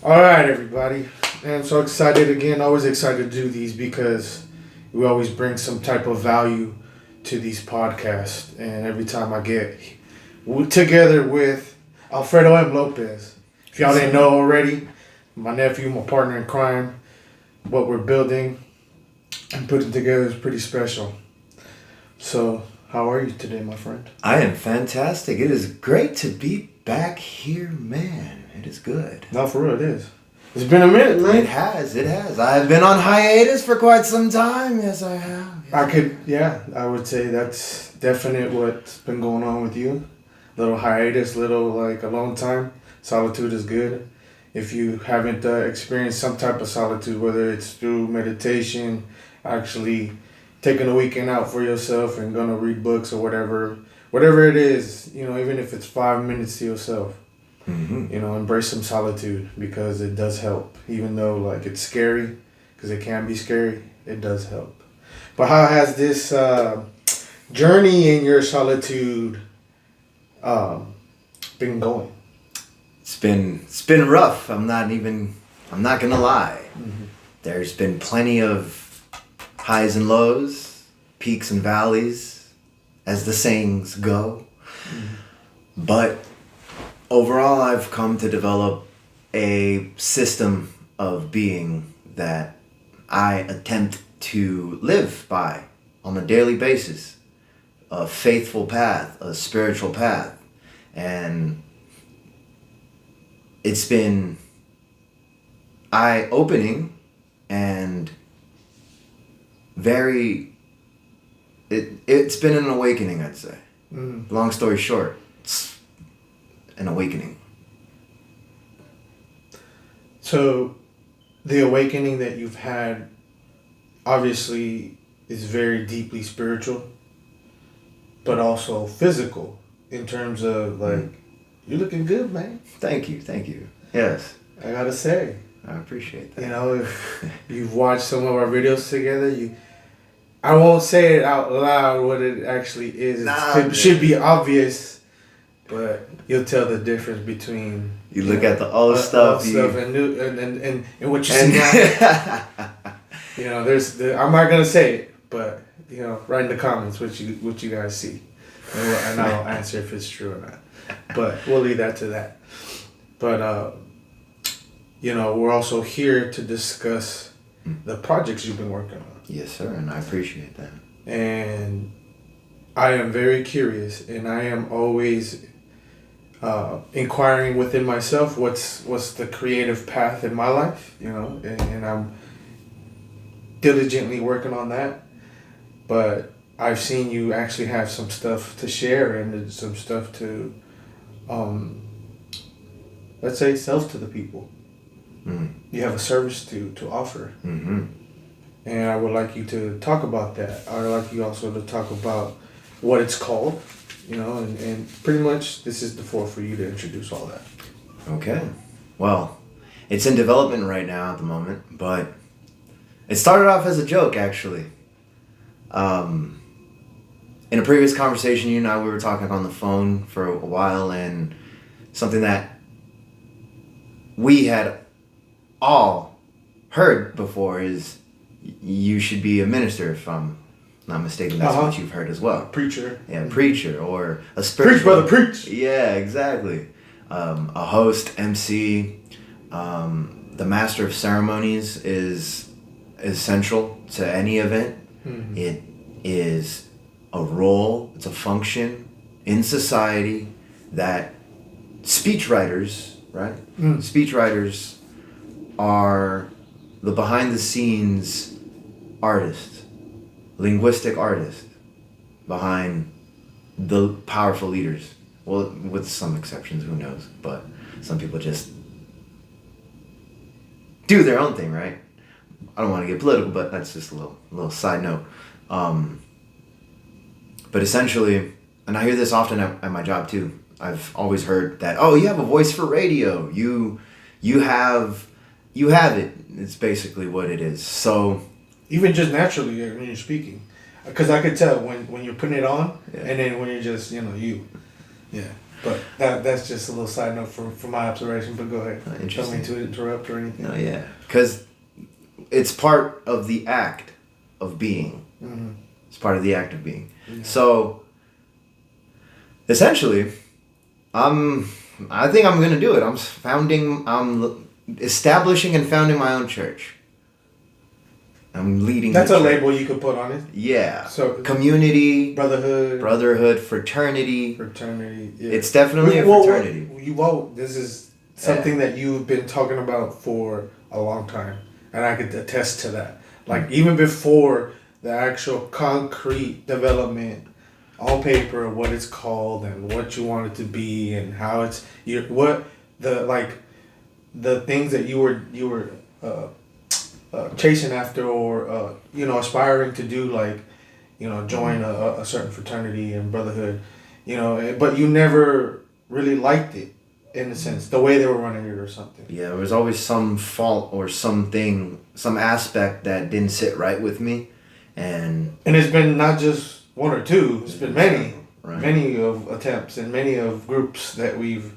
All right, everybody. And I'm so excited again. Always excited to do these because we always bring some type of value to these podcasts. And every time I get together with Alfredo M Lopez, if y'all didn't know already, my nephew, my partner in crime, what we're building and putting together is pretty special. So, how are you today, my friend? I am fantastic. It is great to be back here, man. It is good. No, for real, it is. It's been a minute, man. It has. I've been on hiatus for quite some time. Yes, I have. I would say that's definite what's been going on with you. Little hiatus, little alone time. Solitude is good. If you haven't experienced some type of solitude, whether it's through meditation, actually taking a weekend out for yourself and gonna read books or whatever it is, even if it's 5 minutes to yourself. Mm-hmm. Embrace some solitude because it does help. Even though it's scary, because it can be scary, it does help. But how has this journey in your solitude been going? It's been rough. I'm not gonna lie. Mm-hmm. There's been plenty of highs and lows, peaks and valleys, as the sayings go. Mm-hmm. But overall, I've come to develop a system of being that I attempt to live by on a daily basis. A faithful path, a spiritual path. And it's been eye-opening and it's been an awakening, I'd say. Mm. Long story short, it's an awakening. So, the awakening that you've had obviously is very deeply spiritual, but also physical in terms of you're looking good, man. Thank you. Yes. I gotta say. I appreciate that. If you've watched some of our videos together, I won't say it out loud what it actually is. It should be obvious, but you'll tell the difference between you look at the old stuff and new and what you see now. I'm not gonna say it, but write in the comments what you guys see, and I'll answer if it's true or not. But we'll leave that to that. But we're also here to discuss the projects you've been working on. Yes, sir, and I appreciate that. And I am very curious, and I am always inquiring within myself what's the creative path in my life, and I'm diligently working on that. But I've seen you actually have some stuff to share and some stuff to, let's say, sell to the people. Mm. You have a service to offer. Mm-hmm. And I would like you to talk about that. I would like you also to talk about what it's called, and pretty much this is the floor for you to introduce all that. Okay. Well, it's in development right now at the moment, but it started off as a joke, actually. In a previous conversation, you and I, we were talking on the phone for a while, and something that we had all heard before is you should be a minister, if I'm not mistaken. That's what you've heard as well. Preacher. Yeah, preacher or a spiritual. Preach, brother, preach. Yeah, exactly. A host, MC, the master of ceremonies is essential to any event. Mm-hmm. It is a role, it's a function in society that speechwriters, right? Mm. Speechwriters are the behind-the-scenes artist, linguistic artist behind the powerful leaders. Well, with some exceptions, who knows? But some people just do their own thing, right? I don't want to get political, but that's just a little side note. But essentially, and I hear this often at my job too. I've always heard that, oh, you have a voice for radio. You have it. It's basically what it is. So even just naturally when you're speaking, because I could tell when you're putting it on, and then when you're just you. Yeah. But that's just a little side note from my observation. But go ahead. Tell me to interrupt or anything. No, yeah, because it's part of the act of being. Mm-hmm. It's part of the act of being. Yeah. So essentially, I think I'm gonna do it. I'm establishing and founding my own church. I'm leading. That's a label you could put on it. Yeah. So community, brotherhood, fraternity. Yeah. It's definitely a fraternity. This is something that you've been talking about for a long time, and I could attest to that. Like even before the actual concrete development on paper of what it's called and what you want it to be and how it's the things that you were chasing after or aspiring to do, like join a certain fraternity and brotherhood, but you never really liked it in a sense, the way they were running it or something. Yeah, there was always some fault or something, some aspect that didn't sit right with me, and it's been not just one or two, it's been many. Right. Many of attempts and many of groups that we've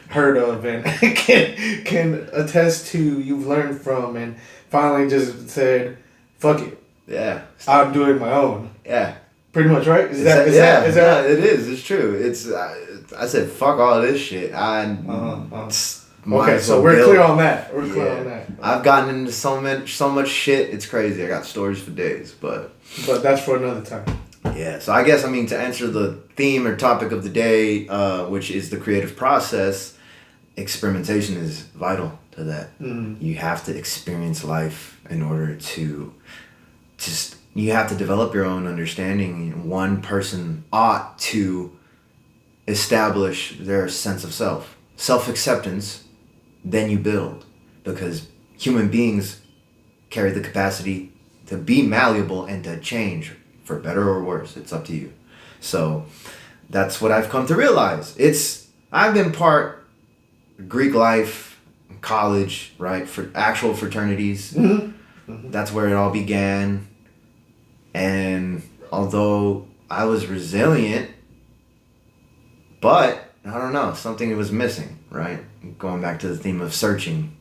heard of and can attest to, you've learned from, and finally just said, fuck it. Yeah. I'm doing my own. Yeah. Pretty much, right? Is that it is. It's true. It's I said fuck all this shit. Okay, so we're clear on that. We're clear on that. I've gotten into so much shit. It's crazy. I got stories for days, but that's for another time. Yeah, so I guess, to answer the theme or topic of the day, which is the creative process, experimentation is vital to that. Mm. You have to experience life in order to you have to develop your own understanding. One person ought to establish their sense of self-acceptance, then you build, because human beings carry the capacity to be malleable and to change. For better or worse, it's up to you. So that's what I've come to realize. I've been part Greek life, college, right? For actual fraternities. Mm-hmm. Mm-hmm. That's where it all began. And although I was resilient, but I don't know, something was missing, right? Going back to the theme of searching.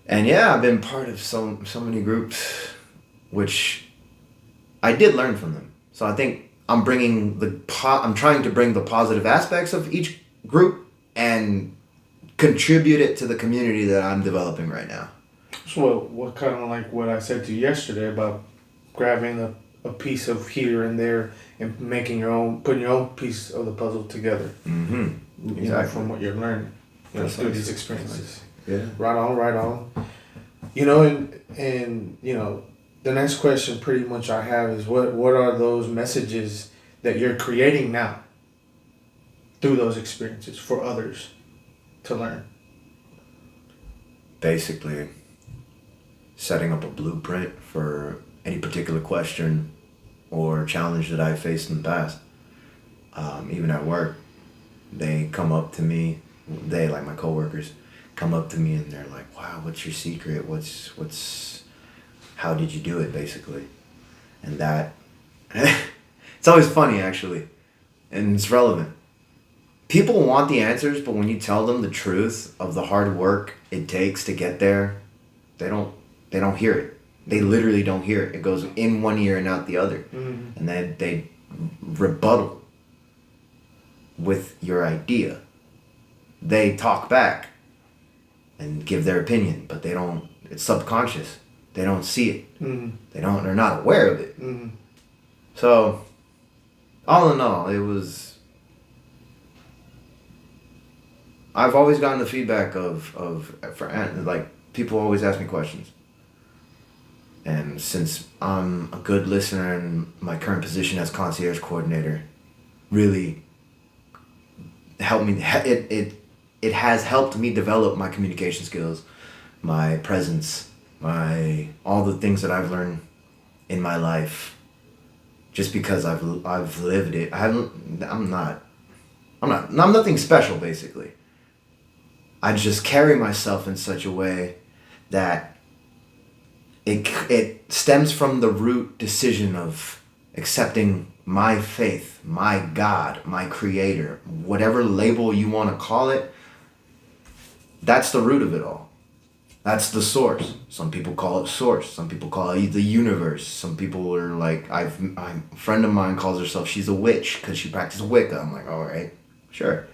And yeah, I've been part of so many groups, which I did learn from them. So I think I'm trying to bring the positive aspects of each group and contribute it to the community that I'm developing right now. So what kind of like what I said to you yesterday about grabbing a piece of here and there and putting your own piece of the puzzle together. Mm-hmm. Exactly. From what you're learning through these experiences. Yeah. Right on. And the next question pretty much I have is what are those messages that you're creating now through those experiences for others to learn? Basically, setting up a blueprint for any particular question or challenge that I faced in the past. Even at work, they come up to me, like my coworkers, come up to me and they're like, wow, what's your secret? How did you do it, basically? And that, it's always funny, actually, and it's relevant. People want the answers, but when you tell them the truth of the hard work it takes to get there, they don't hear it. They literally don't hear it. It goes in one ear and out the other. Mm-hmm. And then they rebuttal with your idea. They talk back and give their opinion, but it's subconscious. They don't see it. Mm-hmm. They're not aware of it. Mm-hmm. So, all in all, I've always gotten the feedback like, people always ask me questions. And since I'm a good listener and my current position as concierge coordinator really helped me, it has helped me develop my communication skills, my presence, all the things that I've learned in my life, just because I've lived it. I'm nothing special, basically. I just carry myself in such a way that it stems from the root decision of accepting my faith, my God, my creator, whatever label you want to call it, that's the root of it all. That's the source. Some people call it source. Some people call it the universe. Some people are like, a friend of mine calls herself, she's a witch because she practices Wicca. I'm like, all right, sure.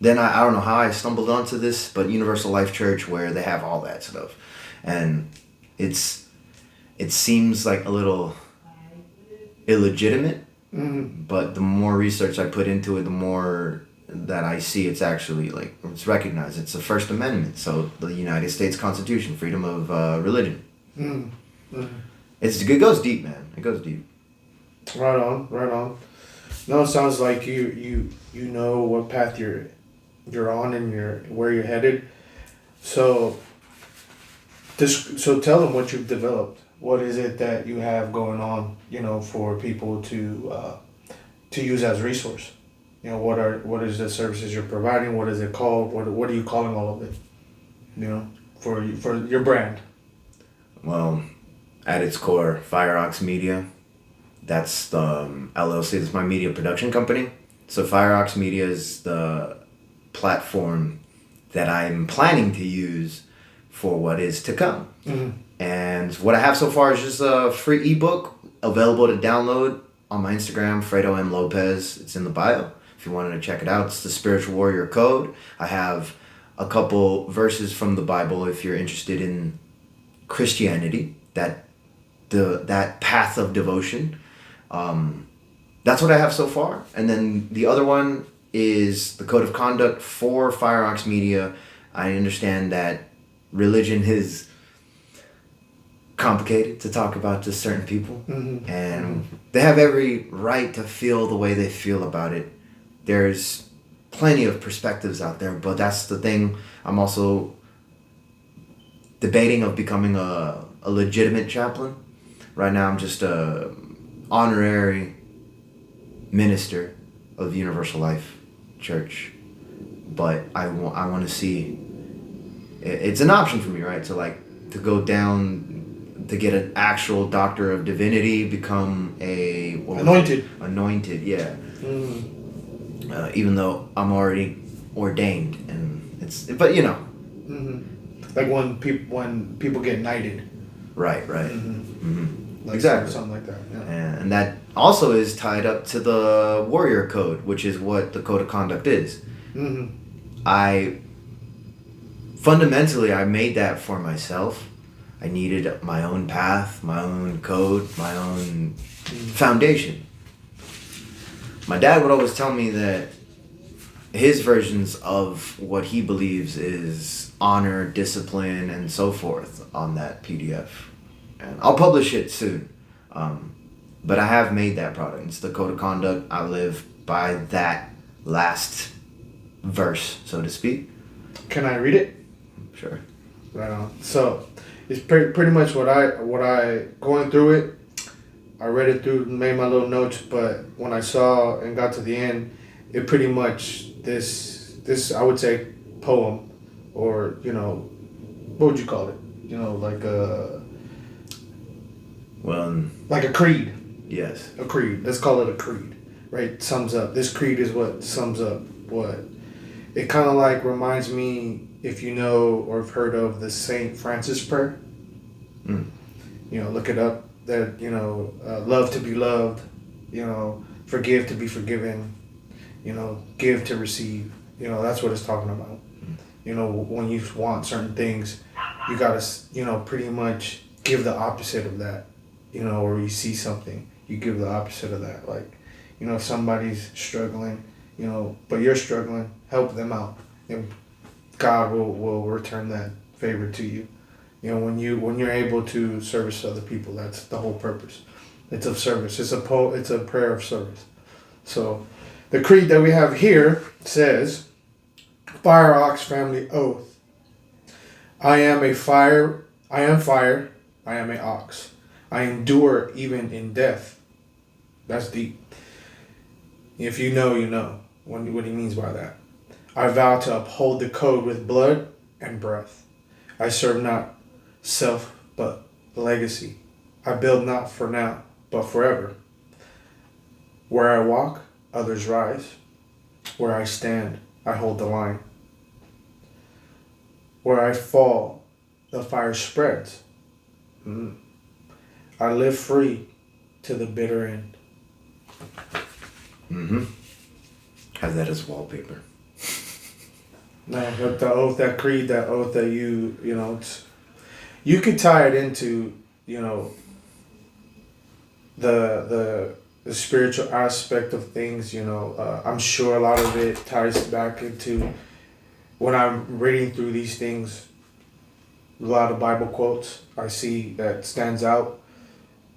Then I don't know how I stumbled onto this, but Universal Life Church, where they have all that stuff. And it seems like a little illegitimate, but the more research I put into it, the more that I see it's actually like, it's recognized. It's the First Amendment, so the United States Constitution, freedom of religion. It goes deep, man. It goes deep. Right on. No, it sounds like you know what path you're on and where you're headed. So tell them what you've developed. What is it that you have going on, for people to use as resource? What is the services you're providing? What is it called? What are you calling all of it? For your brand. Well, at its core, Fireox Media. That's the LLC. That's my media production company. So Fireox Media is the platform that I'm planning to use for what is to come. And what I have so far is just a free ebook available to download on my Instagram, Alfredo M Lopez. It's in the bio if you wanted to check it out. It's the Spiritual Warrior Code. I have a couple verses from the Bible if you're interested in Christianity, that path of devotion. That's what I have so far. And then the other one is the Code of Conduct for Fireox Media. I understand that religion is complicated to talk about to certain people, and they have every right to feel the way they feel about it. There's plenty of perspectives out there, but that's the thing. I'm also debating of becoming a legitimate chaplain. Right now I'm just a honorary minister of Universal Life Church, but I want to see, it's an option for me, right, to go down to get an actual doctor of divinity, become anointed, yeah. Even though I'm already ordained, and but like when people get knighted, right. Like exactly, something like that. Yeah. And that also is tied up to the Warrior Code, which is what the Code of Conduct is. I made that for myself. I needed my own path, my own code, my own foundation. My dad would always tell me that his versions of what he believes is honor, discipline, and so forth on that PDF. And I'll publish it soon. But I have made that product. It's the Code of Conduct. I live by that last verse, so to speak. Can I read it? Sure. Right on. So it's pretty much what I going through it. I read it through, made my little notes, but when I saw and got to the end, it pretty much this I would say poem, or what would you call it? Like a creed. Yes. A creed. Let's call it a creed. Right? Sums up. This creed is what sums up what. It kind of like reminds me, if you know or have heard of the St. Francis prayer. Look it up. That, love to be loved, forgive to be forgiven, give to receive. That's what it's talking about. When you want certain things, you gotta, pretty much give the opposite of that. Or you see something, you give the opposite of that. Like, if somebody's struggling, but you're struggling, help them out. And God will return that favor to you. When you're able to service other people, that's the whole purpose. It's of service. It's a prayer of service. So, the creed that we have here says, Fireox family oath. I am fire. I am an ox. I endure even in death. That's deep. If you know, you know what he means by that. I vow to uphold the code with blood and breath. I serve not self, but legacy. I build not for now, but forever. Where I walk, others rise. Where I stand, I hold the line. Where I fall, the fire spreads. Mm. I live free to the bitter end. Mm-hmm. Have that as wallpaper. Man, with the oath, that creed, that oath that you know, you could tie it into, you know, the spiritual aspect of things. You know, I'm sure a lot of it ties back into when I'm reading through these things. A lot of Bible quotes I see that stands out,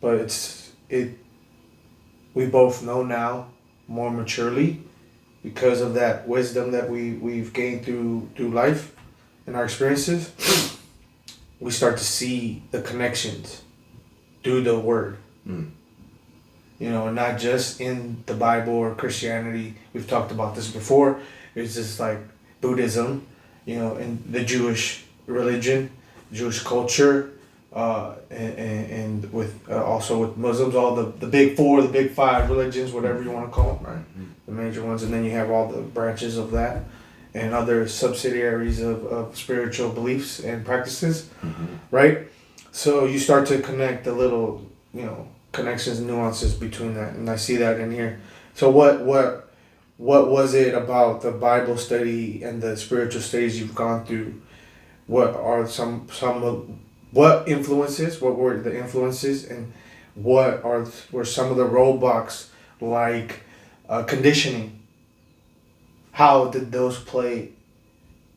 but it. We both know now more maturely because of that wisdom that we've gained through life and our experiences. We start to see the connections through the word. Mm. You know, not just in the Bible or Christianity. We've talked about this before. It's just like Buddhism, you know, and the Jewish religion, Jewish culture, and with also with Muslims, all the big four, the big five religions, whatever you want to call them, right? Mm-hmm. The major ones, and then you have all the branches of that and other subsidiaries of spiritual beliefs and practices, Mm-hmm. right? So you start to connect the little, you know, connections and nuances between that, and I see that in here. So what was it about the Bible study and the spiritual studies you've gone through? What are some of what influences? What were the influences, and were some of the roadblocks like conditioning? How did those play,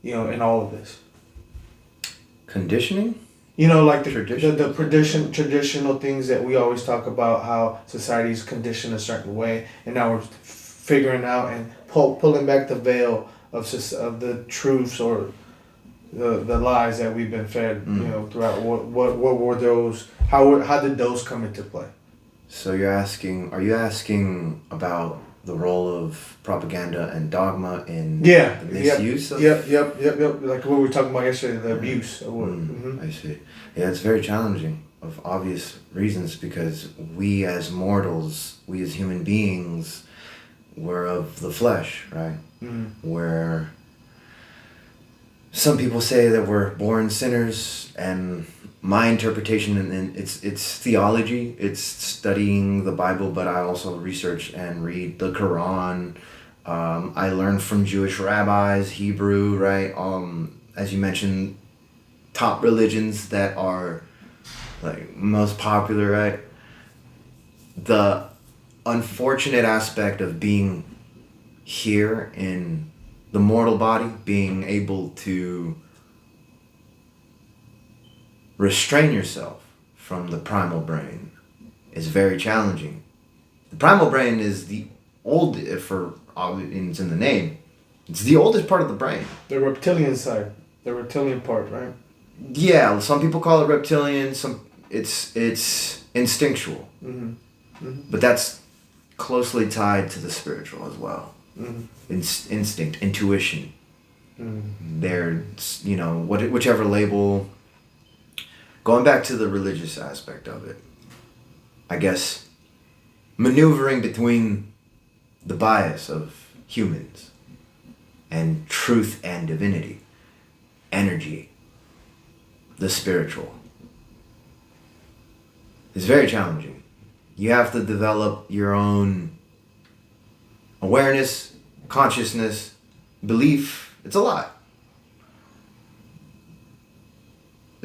you know, in all of this? Conditioning? You know, like Tradition? the traditional things that we always talk about, how society's conditioned a certain way, and now we're figuring out and pulling back the veil of the truths or the lies that we've been fed, you know, throughout. What were those? How did those come into play? So are you asking about the role of propaganda and dogma in Yeah. the misuse of... Yep. Like what we were talking about yesterday, the abuse. I see. Yeah, it's very challenging of obvious reasons because we as mortals, we as human beings, we're of the flesh, right? Where some people say that we're born sinners, and my interpretation, and it's theology, it's studying the Bible, but I also research and read the Quran. I learned from Jewish rabbis, Hebrew, right? As you mentioned, top religions that are like most popular, right? The unfortunate aspect of being here in the mortal body, being able to restrain yourself from the primal brain is very challenging. The primal brain is the old, it's in the name. It's the oldest part of the brain. The reptilian side, the reptilian part, right? Yeah, some people call it reptilian. It's instinctual, but that's closely tied to the spiritual as well. Instinct, intuition. They're, you know, whichever label. Going back to the religious aspect of it, I guess maneuvering between the bias of humans and truth and divinity, energy, the spiritual, is very challenging. You have to develop your own awareness, consciousness, belief. It's a lot.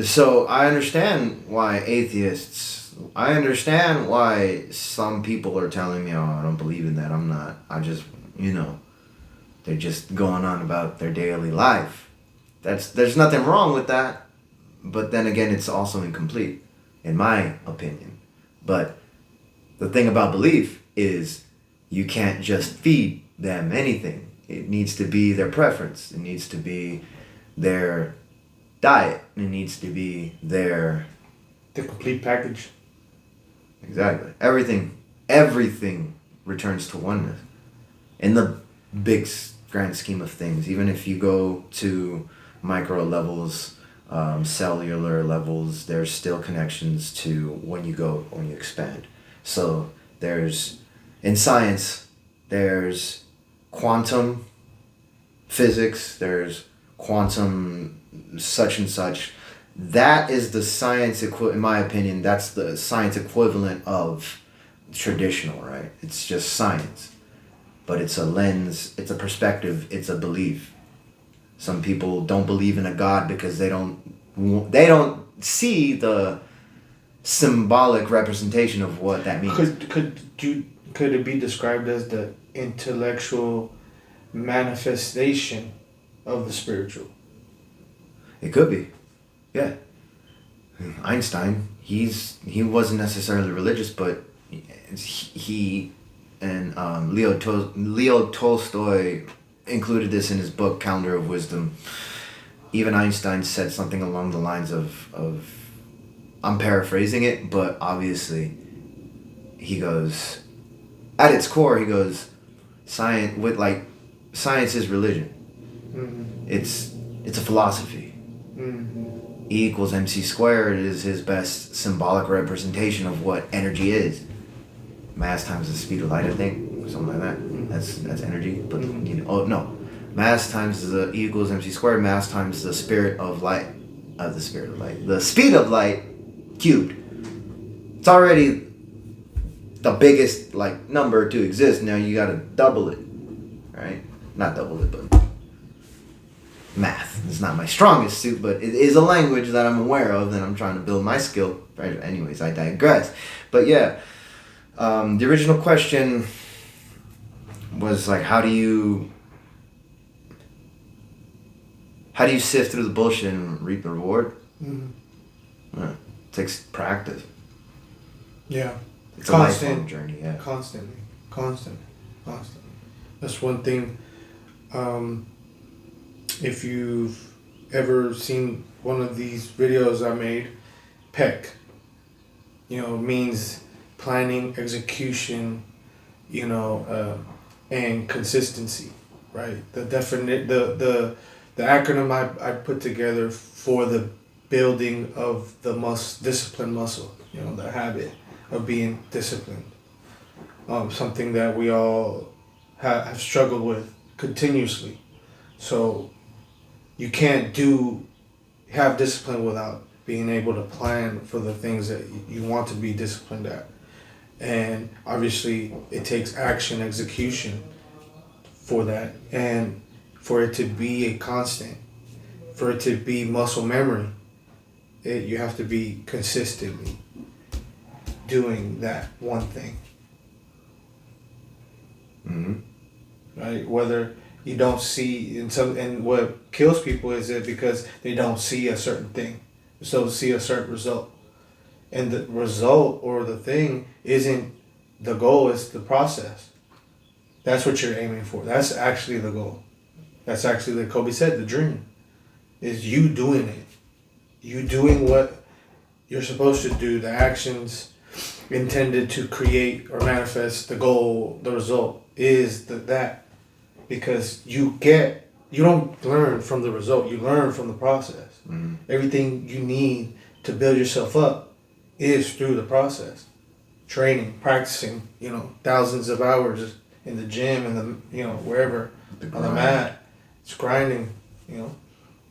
So I understand why I understand why some people are telling me, oh, I don't believe in that. I'm not. I just, you know, they're just going on about their daily life. There's nothing wrong with that. But then again, it's also incomplete, in my opinion. But the thing about belief is you can't just feed them anything. It needs to be their preference. It needs to be their diet. It needs to be the complete package. Exactly. Everything returns to oneness. In the big grand scheme of things, even if you go to micro levels, cellular levels, there's still connections to when you expand. So there's in science, there's quantum physics, there's quantum such and such. That is the science in my opinion, that's the science equivalent of traditional, right? It's just science. But it's a lens, it's a perspective, it's a belief. Some people don't believe in a God because they don't see the symbolic representation of what that means. Could it be described as the intellectual manifestation of the spiritual? It could be, yeah. Einstein, he wasn't necessarily religious, but he and Leo Tolstoy included this in his book Calendar of Wisdom. Even Einstein said something along the lines of I'm paraphrasing it, but obviously he goes, at its core, he goes, science is religion. Mm-hmm. It's a philosophy. Mm-hmm. E equals MC squared is his best symbolic representation of what energy is. Mass times the speed of light, I think, something like that. Mm-hmm. That's energy. But mass times the E equals MC squared. Mass times the spirit of light. The speed of light cubed. It's already the biggest number to exist. Now you gotta double it, right? Not double it, but math. It's not my strongest suit, but it is a language that I'm aware of, and I'm trying to build my skill. Right? Anyways, I digress. But yeah, the original question was how do you sift through the bullshit and reap the reward? Mm-hmm. It takes practice. Yeah. It's a lifelong journey, yeah. Constantly. That's one thing. If you've ever seen one of these videos I made, PEC, means planning, execution, and consistency, right? The acronym I put together for the building of the discipline muscle, the habit of being disciplined. Something that we all have struggled with continuously. So you can't have discipline without being able to plan for the things that you want to be disciplined at. And obviously it takes action, execution for that. And for it to be a constant, for it to be muscle memory, you have to be consistently doing that one thing. Mm-hmm. Right? Whether you don't see, and what kills people is it because they don't see a certain thing. So see a certain result. And the result or the thing isn't the goal, it's the process. That's what you're aiming for. That's actually the goal. That's actually, like Kobe said, the dream. Is you doing it. You doing what you're supposed to do, the actions intended to create or manifest the goal, the result is that. Because you don't learn from the result, you learn from the process. Mm-hmm. Everything you need to build yourself up is through the process. Training, practicing, thousands of hours in the gym and wherever, on the mat. It's grinding,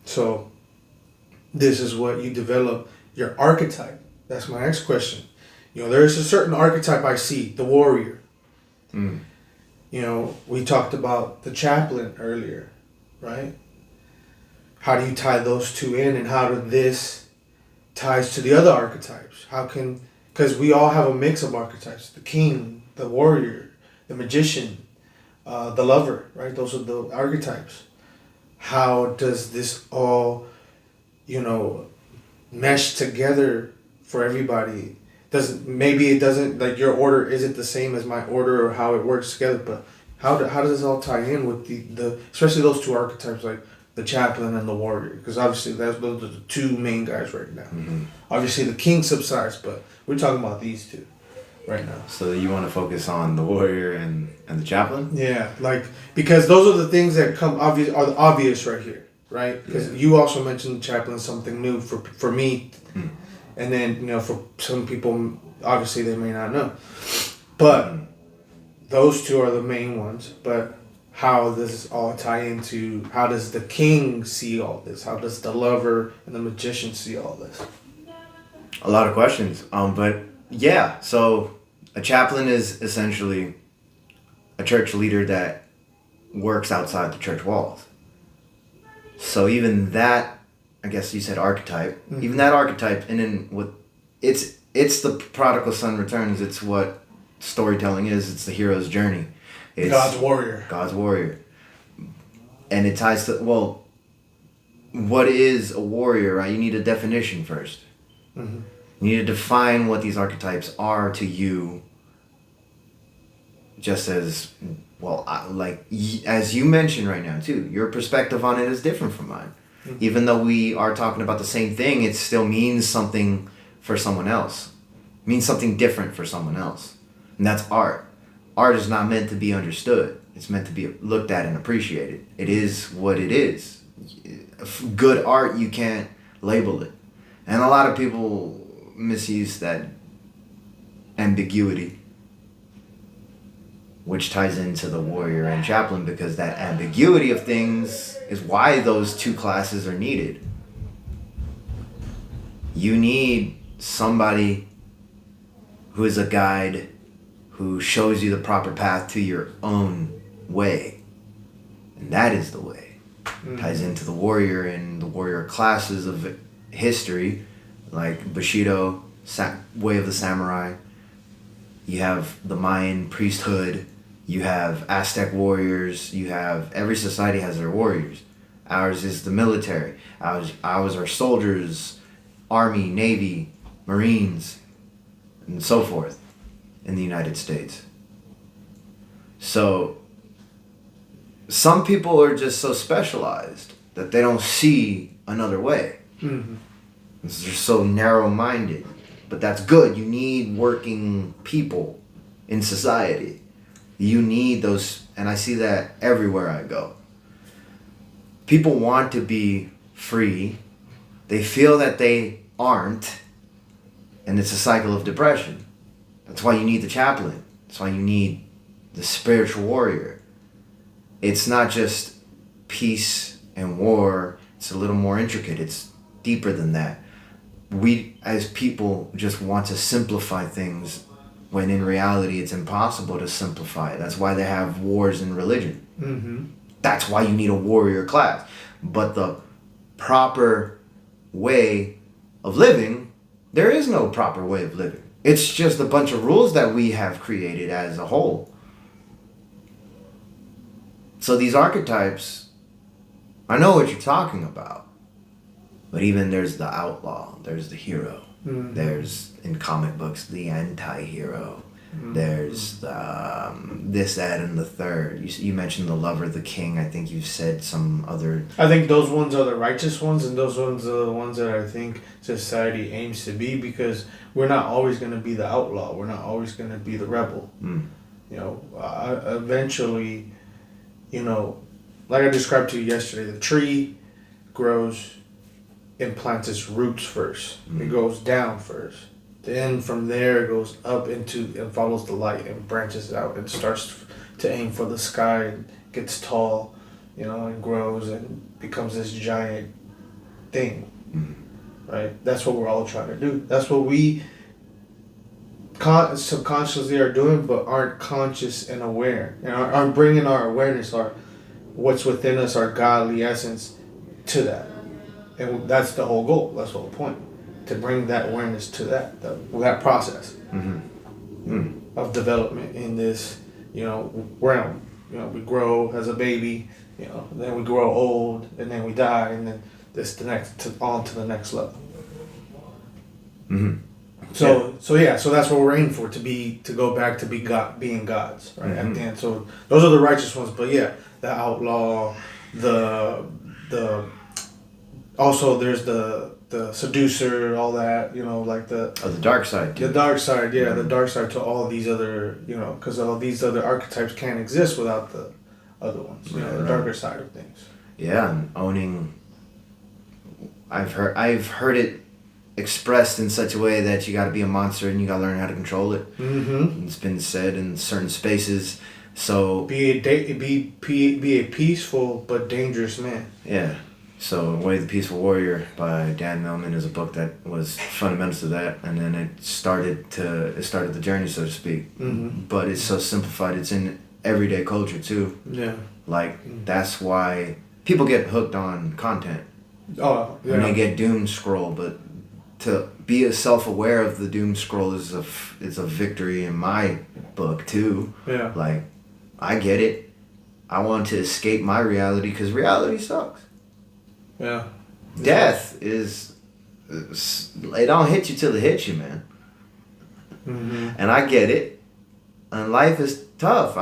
So this is what you develop your archetype. That's my next question. There's a certain archetype I see, the warrior. Mm. We talked about the chaplain earlier, right? How do you tie those two in, and how do this ties to the other archetypes? Because we all have a mix of archetypes: the king, the warrior, the magician, the lover, right? Those are the archetypes. How does this all, mesh together for everybody? Maybe it doesn't, your order isn't the same as my order or how it works together, but how does this all tie in with the especially those two archetypes, like the chaplain and the warrior? Because obviously those are the two main guys right now. Mm-hmm. Obviously the king subsides, but we're talking about these two right now. So you want to focus on the warrior and the chaplain? Yeah, because those are the things that are the obvious right here, right? Because you also mentioned the chaplain, something new for me. Mm. And then, for some people, obviously they may not know. But those two are the main ones, but how does this all tie into, how does the king see all this? How does the lover and the magician see all this? A lot of questions. But yeah, so a chaplain is essentially a church leader that works outside the church walls. So even that, I guess you said archetype, even that archetype, and then what it's the prodigal son returns. It's what storytelling is. It's the hero's journey. It's God's warrior. God's warrior. And it ties to, well, what is a warrior, right? You need a definition first. Mm-hmm. You need to define what these archetypes are to you. Just as, well, as you mentioned right now too, your perspective on it is different from mine. Mm-hmm. Even though we are talking about the same thing, it still means something for someone else. It means something different for someone else. And that's art. Art is not meant to be understood. It's meant to be looked at and appreciated. It is what it is. Good art, you can't label it. And a lot of people misuse that ambiguity, which ties into the warrior and chaplain, because that ambiguity of things is why those two classes are needed. You need somebody who is a guide, who shows you the proper path to your own way. And that is the way. Mm-hmm. Ties into the warrior and the warrior classes of history, like Bushido, Way of the Samurai. You have the Mayan priesthood. You have Aztec warriors. You have, every society has their warriors. Ours is the military. Ours are soldiers, Army, Navy, Marines, and so forth in the United States. So some people are just so specialized that they don't see another way. Mm-hmm. They're so narrow-minded. But that's good. You need working people in society. You need those, and I see that everywhere I go. People want to be free. They feel that they aren't, and it's a cycle of depression. That's why you need the chaplain. That's why you need the spiritual warrior. It's not just peace and war. It's a little more intricate. It's deeper than that. We, as people, just want to simplify things when in reality it's impossible to simplify it. That's why they have wars in religion. Mm-hmm. That's why you need a warrior class. But the proper way of living, there is no proper way of living. It's just a bunch of rules that we have created as a whole. So these archetypes, I know what you're talking about. But even there's the outlaw, there's the hero. Mm-hmm. There's, in comic books, the anti-hero. Mm-hmm. There's this, that, and the third. You mentioned the lover, the king. I think you've said some other... I think those ones are the righteous ones, and those ones are the ones that I think society aims to be, because we're not always going to be the outlaw. We're not always going to be the rebel. Mm. You know, eventually, you know, like I described to you yesterday, the tree grows... It plants its roots first. Mm-hmm. It goes down first. Then from there it goes up into and follows the light and branches out and starts to aim for the sky and gets tall, you know, and grows and becomes this giant thing. Mm-hmm. Right? That's what we're all trying to do. That's what we subconsciously are doing, but aren't conscious and aware. And aren't bringing our awareness, our what's within us, our godly essence, to that. And that's the whole goal. That's the whole point. To bring that awareness to that process of development in this, you know, realm. You know, we grow as a baby, you know, then we grow old, and then we die, and then on to the next level. Mm-hmm. So that's what we're aiming for, to go back to being gods, right? Mm-hmm. At the end. So those are the righteous ones, but yeah, the outlaw, also, there's the seducer, all that, you know, like the dark side. The dark side, yeah, the dark side to all these other, you know, because all these other archetypes can't exist without the other ones, you know, the darker side of things. Yeah, and owning. I've heard it expressed in such a way that you got to be a monster and you got to learn how to control it. It's been said in certain spaces. So be a peaceful but dangerous man. Yeah. So Way of the Peaceful Warrior by Dan Millman is a book that was fundamental to that, and then it started the journey, so to speak. But it's so simplified. It's in everyday culture too. Yeah. Like that's why people get hooked on content. Oh, yeah. And they get doom scroll, but to be self-aware of the doom scroll is a victory in my book too. Yeah. Like, I get it. I want to escape my reality because reality sucks. Yeah. Death is, it don't hit you till it hits you, man. And I get it. And life is tough.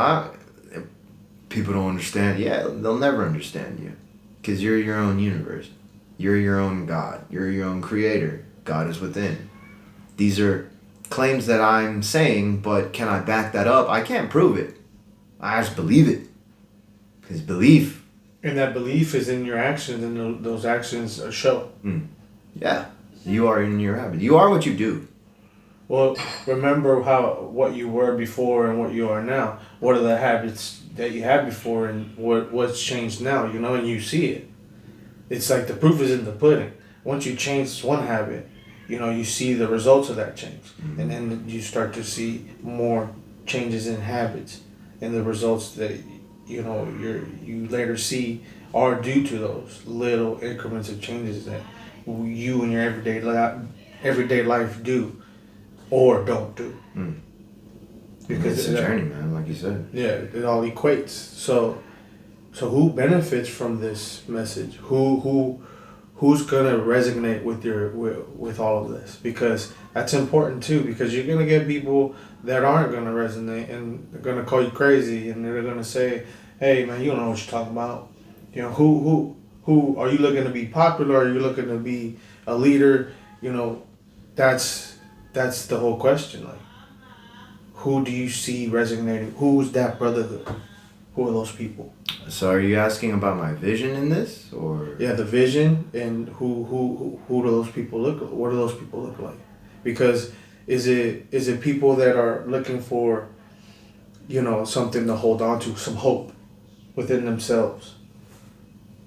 People don't understand. Yeah, they'll never understand you because you're your own universe. You're your own God. You're your own creator. God is within. These are claims that I'm saying, but can I back that up? I can't prove it. I just believe it. Because belief. And that belief is in your actions, and those actions show. Yeah. You are in your habit. You are what you do. Well, remember what you were before and what you are now. What are the habits that you had before and what's changed now, and you see it. It's like the proof is in the pudding. Once you change one habit, you see the results of that change. And then you start to see more changes in habits and the results that you later see are due to those little increments of changes that you in your everyday life do or don't do. Because it's a journey, man, like you said. Yeah, it all equates. So who benefits from this message? Who's gonna resonate with all of this? Because that's important too. Because you're gonna get people that aren't gonna resonate and they're gonna call you crazy and they're gonna say, "Hey, man, you don't know what you're talking about." Who are you looking to be popular? Are you looking to be a leader? That's the whole question. Like, who do you see resonating? Who's that brotherhood? Who are those people? So are you asking about my vision in this, or? Yeah, the vision and who do those people look? What do those people look like? Because is it people that are looking for, something to hold on to, some hope within themselves?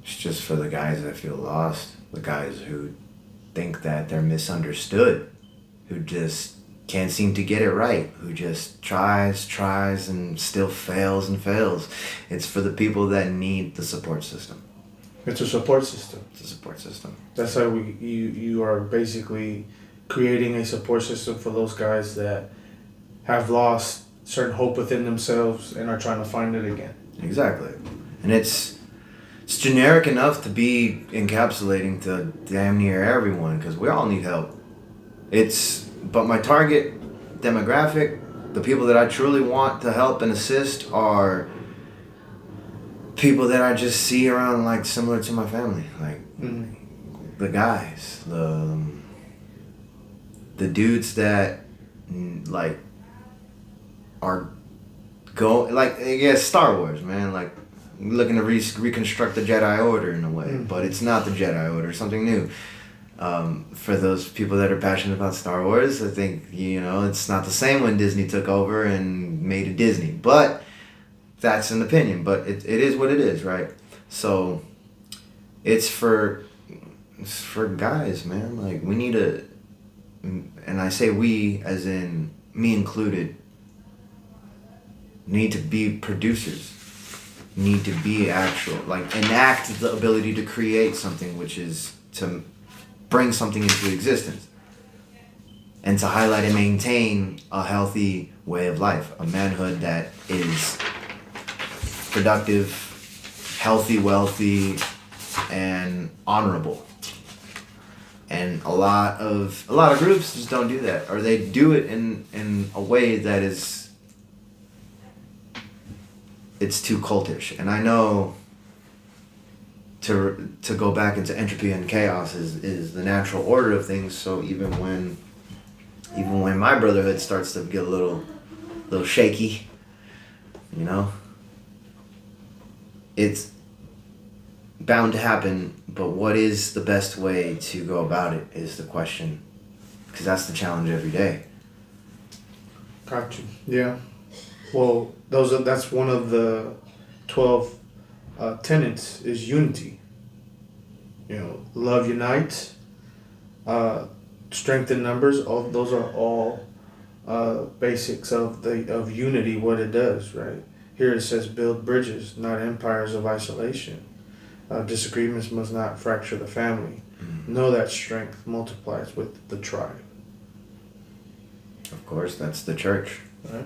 It's just for the guys that feel lost, the guys who think that they're misunderstood, who just can't seem to get it right, who just tries and still fails and fails. It's for the people that need the support system. It's a support system. It's a support system. That's how you are basically creating a support system for those guys that have lost certain hope within themselves and are trying to find it again. Exactly. And it's generic enough to be encapsulating to damn near everyone because we all need help. But my target demographic, the people that I truly want to help and assist are people that I just see around, like, similar to my family. Like, the guys, the dudes that, like, are Star Wars, man. Like, looking to reconstruct the Jedi Order in a way. But it's not the Jedi Order, something new. For those people that are passionate about Star Wars, I think, it's not the same when Disney took over and made it Disney. But that's an opinion. But it is what it is, right? So it's for guys, man. Like, we need and I say we as in me included, need to be producers. Need to be enact the ability to create something, which is to bring something into existence and to highlight and maintain a healthy way of life, a manhood that is productive, healthy, wealthy, and honorable. And a lot of groups just don't do that, or they do it in a way that it's too cultish. And I know to go back into entropy and chaos is the natural order of things. So even when my brotherhood starts to get a little shaky, it's bound to happen. But what is the best way to go about it is the question. because that's the challenge every day. Got you. Yeah. Well, that's one of the 12 tenets is unity. Love unites, strength in numbers. All those are all basics of unity. What it does, right? Here it says build bridges, not empires of isolation. Disagreements must not fracture the family. Know that strength multiplies with the tribe. Of course, that's the church. Right.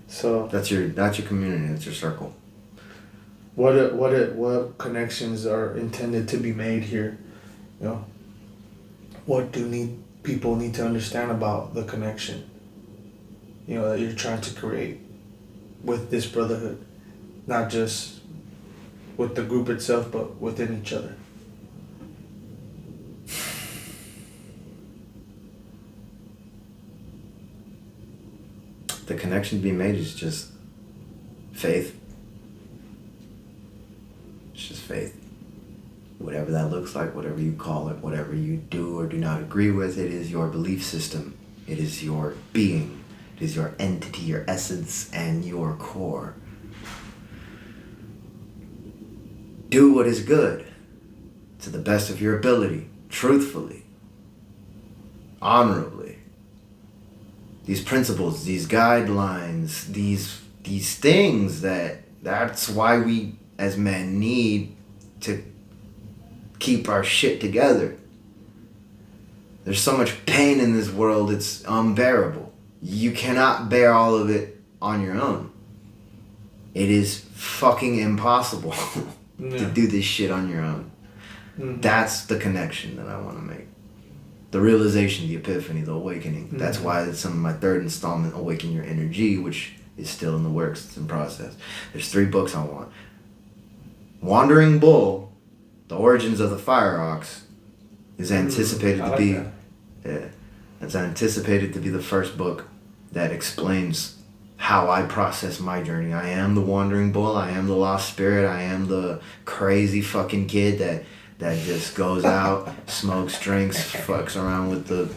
So that's your community. That's your circle. What connections are intended to be made here? What do people need to understand about the connection? That you're trying to create with this brotherhood, not just with the group itself, but within each other. The connection to be made is just faith. It's just faith. Whatever that looks like, whatever you call it, whatever you do or do not agree with, it is your belief system. It is your being. It is your entity, your essence, and your core. Do what is good to the best of your ability, truthfully, honorably. These principles, these guidelines, these things that's why we as men need to keep our shit together. There's so much pain in this world, it's unbearable. You cannot bear all of it on your own. It is fucking impossible to do this shit on your own. Mm-hmm. That's the connection that I want to make. The realization, the epiphany, the awakening. Mm-hmm. That's why it's some of my third installment, Awaken Your Energy, which is still in the works. It's in process. There's 3 books I want. Wandering Bull, The Origins of the Fire Ox, is anticipated to be... Yeah. It's anticipated to be the first book that explains how I process my journey. I am the wandering bull. I am the lost spirit. I am the crazy fucking kid that just goes out, smokes, drinks, fucks around with the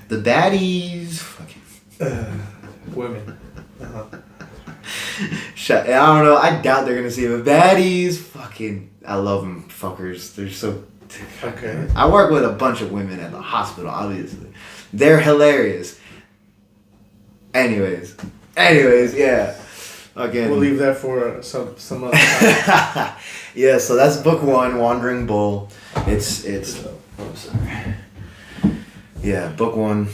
baddies. Fucking women. Uh-huh. I don't know. I doubt they're gonna see it. But baddies, fucking, I love them fuckers. They're so. Okay. I work with a bunch of women at the hospital. Obviously, they're hilarious. Anyways, yeah. Again, we'll leave that for some other time. Yeah, so that's book 1, Wandering Bull. It's. Oh, sorry. Yeah, book 1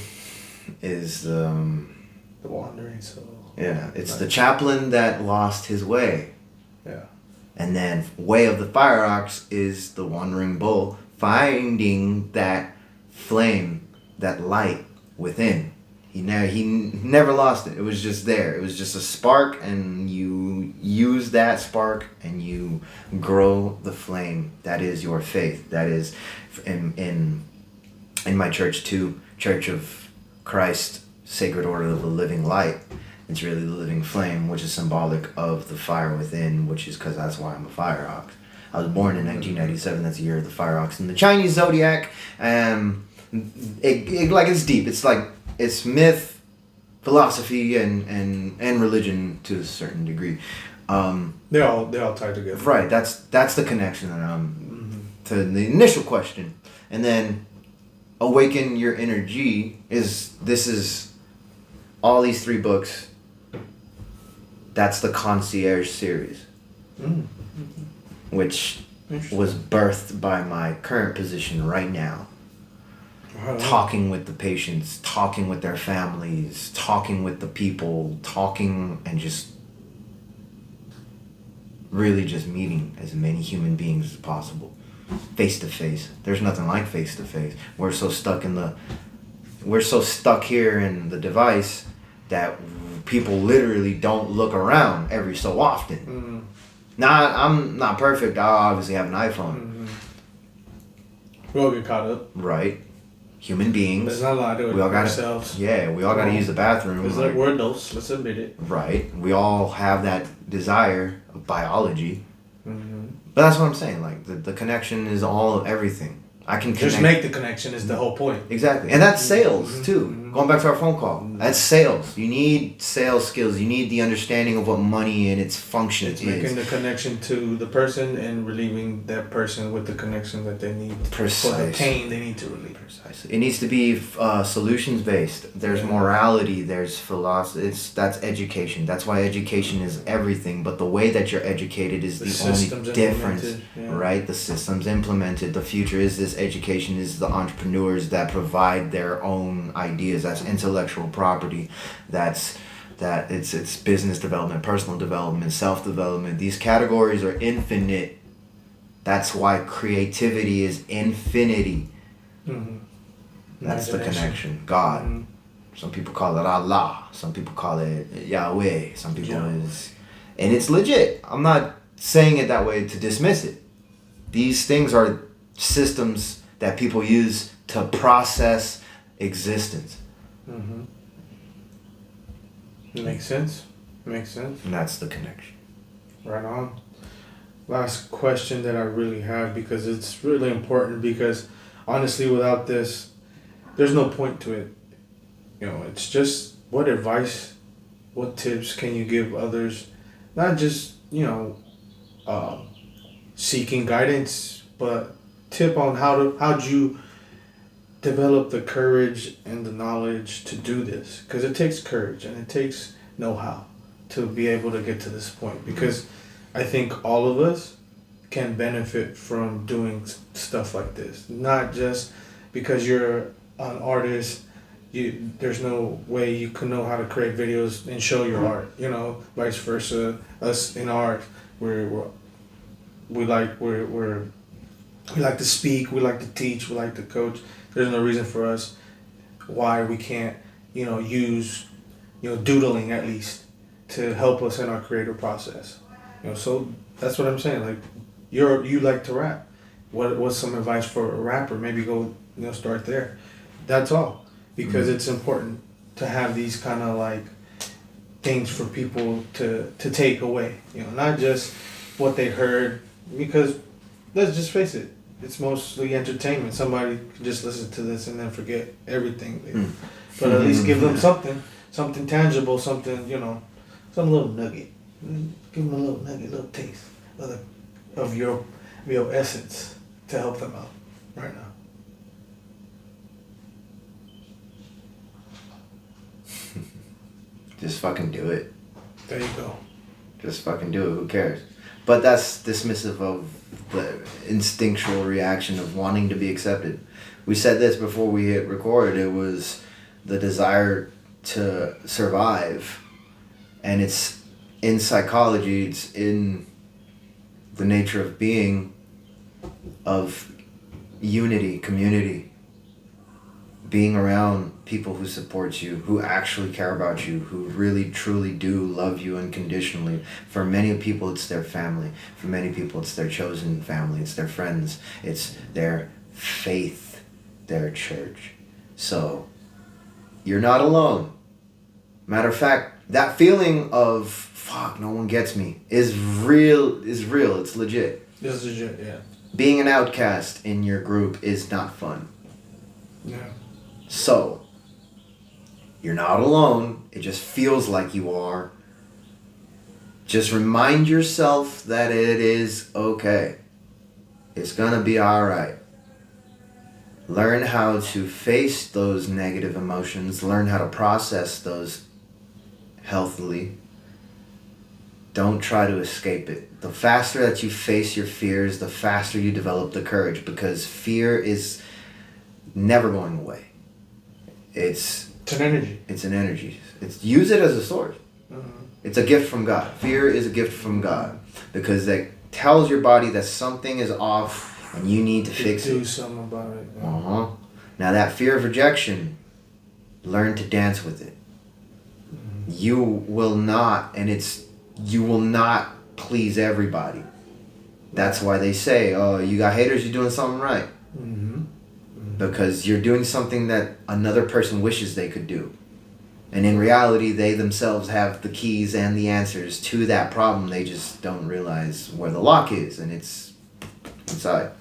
is the Wandering Soul. Yeah, it's the chaplain that lost his way. Yeah. And then Way of the Fire Ox is the Wandering Bull finding that flame, that light within. He never lost it. It was just there. It was just a spark, and you use that spark and you grow the flame. That is your faith. That is in my church too, Church of Christ, Sacred Order of the Living Light. It's really the living flame, which is symbolic of the fire within, which is because that's why I'm a fire ox. I was born in 1997. That's the year of the fire ox in the Chinese zodiac. It's deep. It's myth, philosophy, and religion to a certain degree. They all tie together. Right. That's the connection that to the initial question, and then Awaken Your Energy is all these 3 books. That's the Concierge series, which was birthed by my current position right now. Talking with the patients, talking with their families, talking with the people, talking and just really just meeting as many human beings as possible. Face to face. There's nothing like face to face. We're so stuck here in the device that people literally don't look around every so often. Mm-hmm. I'm not perfect. I obviously have an iPhone. Mm-hmm. We all get caught up. Right. Human beings. There's not a lot to it ourselves. Yeah, we all got to use the bathroom. We're adults. Let's admit it. Right. We all have that desire of biology. Mm-hmm. But that's what I'm saying. Like, the connection is all of everything. I can just make the connection is the whole point. Exactly. And that's sales too. Going back to our phone call. That's sales. You need sales skills. You need the understanding of what money and its function is. Making the connection to the person and relieving that person with the connection that they need. Precisely. For the pain they need to relieve. Precisely. It needs to be solutions based. There's morality. There's philosophy. That's education. That's why education is everything. But the way that you're educated is the only difference. Right? The systems implemented. The future is this education is the entrepreneurs that provide their own ideas. That's intellectual property. It's business development, personal development, self-development. These categories are infinite. That's why creativity is infinity. That's the connection. God. Some people call it Allah. Some people call it Yahweh. Some people and it's legit. I'm not saying it that way to dismiss it. These things are systems that people use to process existence. Makes sense. And that's the connection. Right on. Last question that I really have, because it's really important, because honestly without this there's no point to it. It's just what advice, what tips can you give others, not just seeking guidance, but tip on how'd you develop the courage and the knowledge to do this, because it takes courage and it takes know-how to be able to get to this point, because I think all of us can benefit from doing stuff like this. Not just because you're an artist, there's no way you can know how to create videos and show your art, vice versa. Us in art, we like to speak, we like to teach, we like to coach. There's no reason for us why we can't, use, doodling at least to help us in our creative process. So that's what I'm saying. Like, you like to rap. What's some advice for a rapper? Maybe go, start there. That's all. Because it's important to have these kind of like things for people to take away. Not just what they heard, because let's just face it, it's mostly entertainment. Somebody can just listen to this and then forget everything. But at least give them something tangible, something, some little nugget. Give them a little nugget, a little taste of your essence to help them out right now. Just fucking do it. There you go. Just fucking do it. Who cares? But that's dismissive of the instinctual reaction of wanting to be accepted. We said this before we hit record. It was the desire to survive. And it's in psychology, it's in the nature of being, of unity, community. Being around people who support you, who actually care about you, who really truly do love you unconditionally. For many people, it's their family. For many people, it's their chosen family. It's their friends. It's their faith, their church. So, you're not alone. Matter of fact, that feeling of, fuck, no one gets me, is real. It's legit. It's legit, yeah. Being an outcast in your group is not fun. Yeah. So, you're not alone. It just feels like you are. Just remind yourself that it is okay. It's gonna be alright. Learn how to face those negative emotions. Learn how to process those healthily. Don't try to escape it. The faster that you face your fears, the faster you develop the courage, because fear is never going away. It's an energy. It's an energy. Use it as a source. It's a gift from God. Fear is a gift from God, because that tells your body that something is off and you need to fix it. Do something about it. Yeah. Now that fear of rejection, learn to dance with it. You will not please everybody. That's why they say, oh, you got haters, you're doing something right. Because you're doing something that another person wishes they could do. And in reality, they themselves have the keys and the answers to that problem. They just don't realize where the lock is, and it's inside.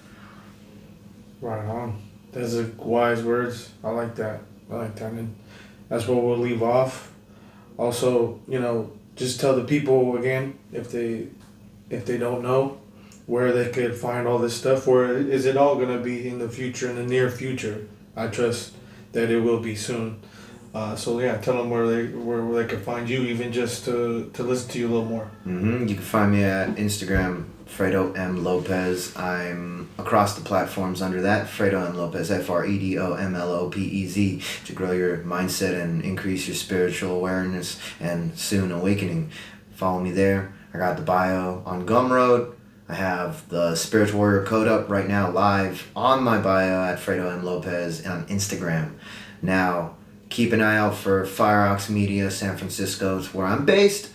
Right on. Those are wise words. I like that. And that's where we'll leave off. Also, just tell the people again if they don't know where they could find all this stuff. Where is it all gonna be in the future, in the near future? I trust that it will be soon. So yeah, tell them where they can find you, even just to listen to you a little more. You can find me at Instagram, Alfredo M Lopez. I'm across the platforms under that, Alfredo M Lopez, FredoMLopez, to grow your mindset and increase your spiritual awareness and soon awakening. Follow me there. I got the bio on Gumroad. I have the Spiritual Warrior Code up right now live on my bio at Alfredo M Lopez on Instagram. Now, keep an eye out for Fireox Media, San Francisco. It's where I'm based.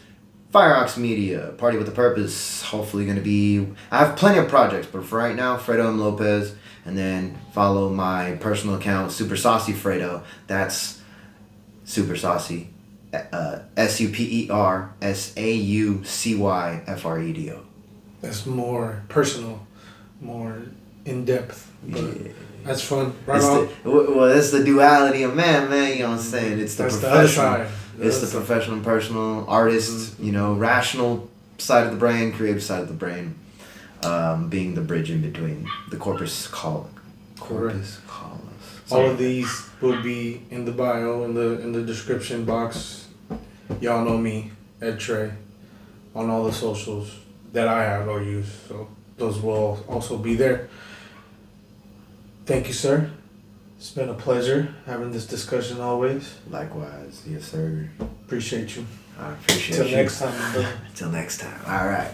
Fireox Media, Party with a Purpose. Hopefully going to be... I have plenty of projects, but for right now, Fredo M Lopez. And then follow my personal account, Super Saucy Fredo. That's Super Saucy. SuperSaucyFredo. That's more personal, more in depth. But Yeah. that's fun. Right on. Well, that's the duality of man. You know what I'm saying? It's the That's professional. the other side. It's the professional and personal, artist, rational side of the brain, creative side of the brain, being the bridge in between. The corpus callosum. All of these will be in the bio, in the description box. Y'all know me, EdTrey, on all the socials that I have or use. So those will also be there. Thank you, sir. It's been a pleasure having this discussion always. Likewise, yes, sir. Appreciate you. I appreciate Till you. next time. Till next time. All right.